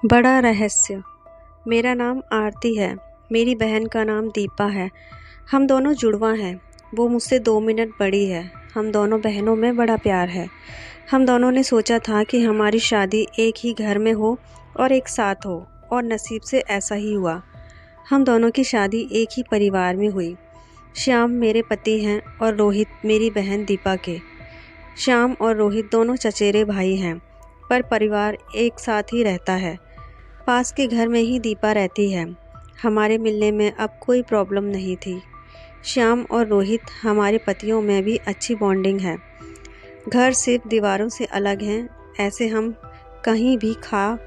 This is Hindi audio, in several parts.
बड़ा रहस्य। मेरा नाम आरती है। मेरी बहन का नाम दीपा है। हम दोनों जुड़वा हैं। वो मुझसे 2 मिनट बड़ी है। हम दोनों बहनों में बड़ा प्यार है। हम दोनों ने सोचा था कि हमारी शादी एक ही घर में हो और एक साथ हो, और नसीब से ऐसा ही हुआ। हम दोनों की शादी एक ही परिवार में हुई। श्याम मेरे पति हैं और रोहित मेरी बहन दीपा के। श्याम और रोहित दोनों चचेरे भाई हैं, पर परिवार एक साथ ही रहता है। पास के घर में ही दीपा रहती है। हमारे मिलने में अब कोई प्रॉब्लम नहीं थी। श्याम और रोहित हमारे पतियों में भी अच्छी बॉन्डिंग है। घर सिर्फ दीवारों से अलग हैं, ऐसे हम कहीं भी खा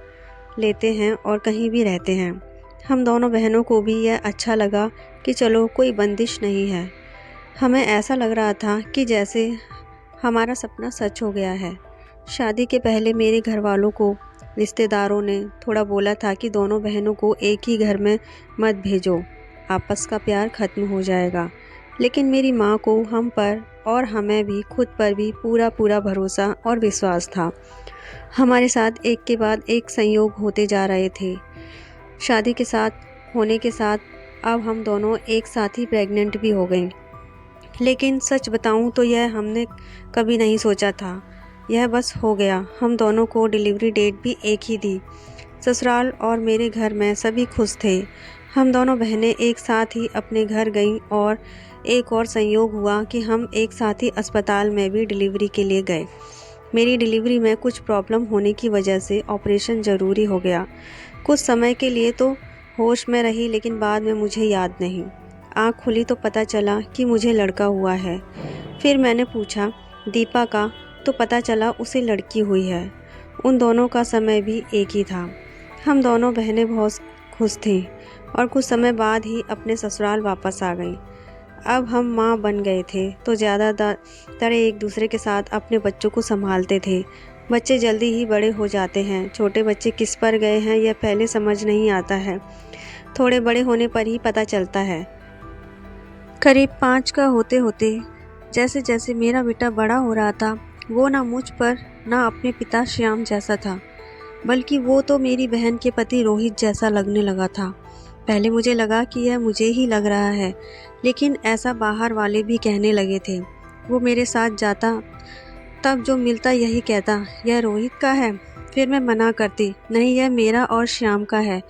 लेते हैं और कहीं भी रहते हैं। हम दोनों बहनों को भी यह अच्छा लगा कि चलो कोई बंदिश नहीं है। हमें ऐसा लग रहा था कि जैसे हमारा सपना सच हो गया है। शादी के पहले मेरे घर वालों को रिश्तेदारों ने थोड़ा बोला था कि दोनों बहनों को एक ही घर में मत भेजो, आपस का प्यार खत्म हो जाएगा। लेकिन मेरी माँ को हम पर और हमें भी खुद पर भी पूरा पूरा भरोसा और विश्वास था। हमारे साथ एक के बाद एक संयोग होते जा रहे थे। शादी के साथ होने के साथ अब हम दोनों एक साथ ही प्रेग्नेंट भी हो गई। लेकिन सच बताऊं तो यह हमने कभी नहीं सोचा था। यह बस हो गया। हम दोनों को डिलीवरी डेट भी एक ही दी। ससुराल और मेरे घर में सभी खुश थे। हम दोनों बहनें एक साथ ही अपने घर गईं, और एक और संयोग हुआ कि हम एक साथ ही अस्पताल में भी डिलीवरी के लिए गए। मेरी डिलीवरी में कुछ प्रॉब्लम होने की वजह से ऑपरेशन ज़रूरी हो गया। कुछ समय के लिए तो होश में रही, लेकिन बाद में मुझे याद नहीं। आँख खुली तो पता चला कि मुझे लड़का हुआ है। फिर मैंने पूछा दीपा का, तो पता चला उसे लड़की हुई है। उन दोनों का समय भी एक ही था। हम दोनों बहनें बहुत खुश थीं और कुछ समय बाद ही अपने ससुराल वापस आ गईं। अब हम माँ बन गए थे तो ज़्यादातर एक दूसरे के साथ अपने बच्चों को संभालते थे। बच्चे जल्दी ही बड़े हो जाते हैं। छोटे बच्चे किस पर गए हैं यह पहले समझ नहीं आता है, थोड़े बड़े होने पर ही पता चलता है। करीब 5 का होते होते जैसे जैसे मेरा बेटा बड़ा हो रहा था, वो ना मुझ पर ना अपने पिता श्याम जैसा था, बल्कि वो तो मेरी बहन के पति रोहित जैसा लगने लगा था। पहले मुझे लगा कि यह मुझे ही लग रहा है, लेकिन ऐसा बाहर वाले भी कहने लगे थे। वो मेरे साथ जाता तब जो मिलता यही कहता, यह रोहित का है। फिर मैं मना करती, नहीं यह मेरा और श्याम का है।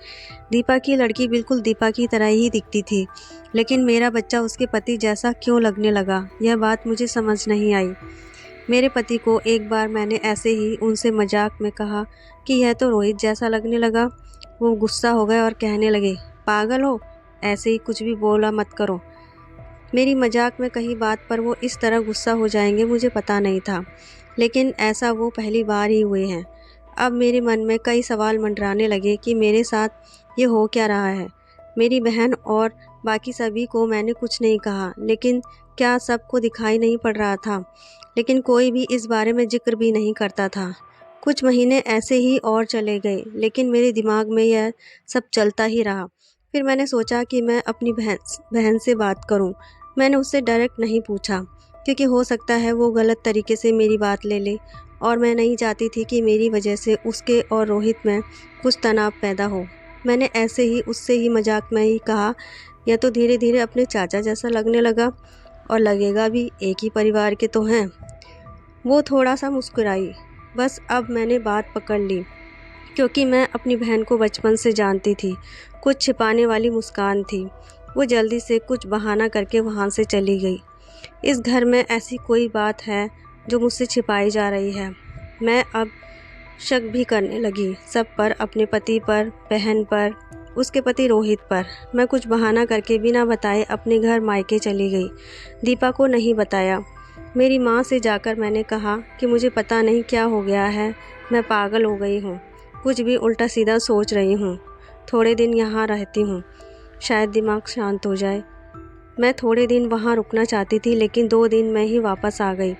दीपा की लड़की बिल्कुल दीपा की तरह ही दिखती थी, लेकिन मेरा बच्चा उसके पति जैसा क्यों लगने लगा, यह बात मुझे समझ नहीं आई। मेरे पति को एक बार मैंने ऐसे ही उनसे मजाक में कहा कि यह तो रोहित जैसा लगने लगा। वो गुस्सा हो गए और कहने लगे, पागल हो, ऐसे ही कुछ भी बोला मत करो। मेरी मजाक में कही बात पर वो इस तरह गुस्सा हो जाएंगे मुझे पता नहीं था, लेकिन ऐसा वो पहली बार ही हुए हैं। अब मेरे मन में कई सवाल मंडराने लगे कि मेरे साथ ये हो क्या रहा है। मेरी बहन और बाकी सभी को मैंने कुछ नहीं कहा, लेकिन क्या सबको दिखाई नहीं पड़ रहा था। लेकिन कोई भी इस बारे में जिक्र भी नहीं करता था। कुछ महीने ऐसे ही और चले गए, लेकिन मेरे दिमाग में यह सब चलता ही रहा। फिर मैंने सोचा कि मैं अपनी बहन से बात करूं। मैंने उससे डायरेक्ट नहीं पूछा, क्योंकि हो सकता है वो गलत तरीके से मेरी बात ले ले, और मैं नहीं चाहती थी कि मेरी वजह से उसके और रोहित में कुछ तनाव पैदा हो। मैंने ऐसे ही उससे ही मजाक में ही कहा, यह तो धीरे धीरे अपने चाचा जैसा लगने लगा, और लगेगा भी, एक ही परिवार के तो हैं। वो थोड़ा सा मुस्कुराई। बस अब मैंने बात पकड़ ली, क्योंकि मैं अपनी बहन को बचपन से जानती थी। कुछ छिपाने वाली मुस्कान थी। वो जल्दी से कुछ बहाना करके वहाँ से चली गई। इस घर में ऐसी कोई बात है जो मुझसे छिपाई जा रही है। मैं अब शक भी करने लगी सब पर, अपने पति पर, बहन पर, उसके पति रोहित पर। मैं कुछ बहाना करके बिना बताए अपने घर मायके चली गई। दीपा को नहीं बताया। मेरी माँ से जाकर मैंने कहा कि मुझे पता नहीं क्या हो गया है, मैं पागल हो गई हूँ, कुछ भी उल्टा सीधा सोच रही हूँ। थोड़े दिन यहाँ रहती हूँ, शायद दिमाग शांत हो जाए। मैं थोड़े दिन वहाँ रुकना चाहती थी, लेकिन 2 दिन में ही वापस आ गई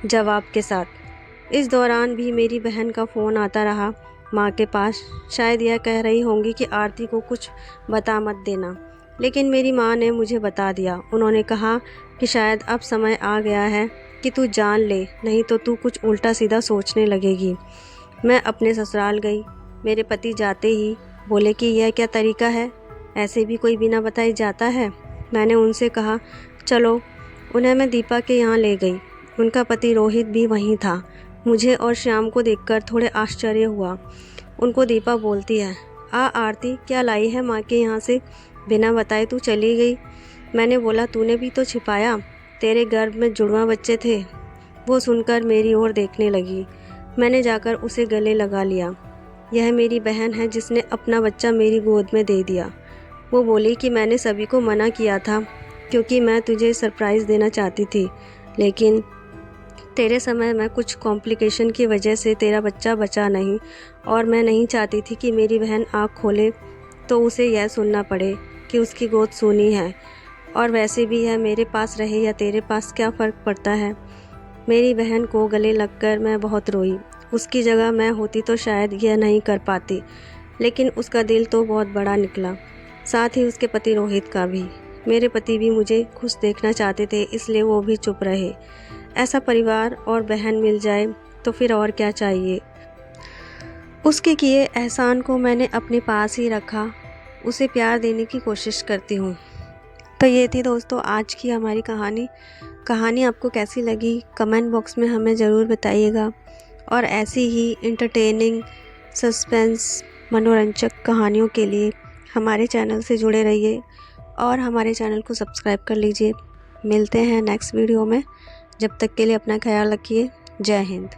जवाब के साथ। इस दौरान भी मेरी बहन का फ़ोन आता रहा माँ के पास। शायद यह कह रही होंगी कि आरती को कुछ बता मत देना, लेकिन मेरी माँ ने मुझे बता दिया। उन्होंने कहा कि शायद अब समय आ गया है कि तू जान ले, नहीं तो तू कुछ उल्टा सीधा सोचने लगेगी। मैं अपने ससुराल गई। मेरे पति जाते ही बोले कि यह क्या तरीका है, ऐसे भी कोई बिना बताए जाता है। मैंने उनसे कहा चलो। उन्हें मैं दीपा के यहाँ ले गई। उनका पति रोहित भी वहीं था। मुझे और श्याम को देखकर थोड़े आश्चर्य हुआ। उनको दीपा बोलती है, आरती, क्या लाई है माँ के यहाँ से, बिना बताए तू चली गई। मैंने बोला तूने भी तो छिपाया, तेरे गर्भ में जुड़वा बच्चे थे। वो सुनकर मेरी ओर देखने लगी। मैंने जाकर उसे गले लगा लिया। यह मेरी बहन है जिसने अपना बच्चा मेरी गोद में दे दिया। वो बोली कि मैंने सभी को मना किया था क्योंकि मैं तुझे सरप्राइज़ देना चाहती थी, लेकिन तेरे समय में कुछ कॉम्प्लिकेशन की वजह से तेरा बच्चा बचा नहीं, और मैं नहीं चाहती थी कि मेरी बहन आँख खोले तो उसे यह सुनना पड़े कि उसकी गोद सूनी है। और वैसे भी है, मेरे पास रहे या तेरे पास क्या फ़र्क पड़ता है। मेरी बहन को गले लगकर मैं बहुत रोई। उसकी जगह मैं होती तो शायद यह नहीं कर पाती, लेकिन उसका दिल तो बहुत बड़ा निकला, साथ ही उसके पति रोहित का भी। मेरे पति भी मुझे खुश देखना चाहते थे, इसलिए वो भी चुप रहे। ऐसा परिवार और बहन मिल जाए तो फिर और क्या चाहिए। उसके किए एहसान को मैंने अपने पास ही रखा, उसे प्यार देने की कोशिश करती हूँ। तो ये थी दोस्तों आज की हमारी कहानी आपको कैसी लगी कमेंट बॉक्स में हमें ज़रूर बताइएगा। और ऐसी ही इंटरटेनिंग, सस्पेंस, मनोरंजक कहानियों के लिए हमारे चैनल से जुड़े रहिए और हमारे चैनल को सब्सक्राइब कर लीजिए। मिलते हैं नेक्स्ट वीडियो में। जब तक के लिए अपना ख्याल रखिए। जय हिंद।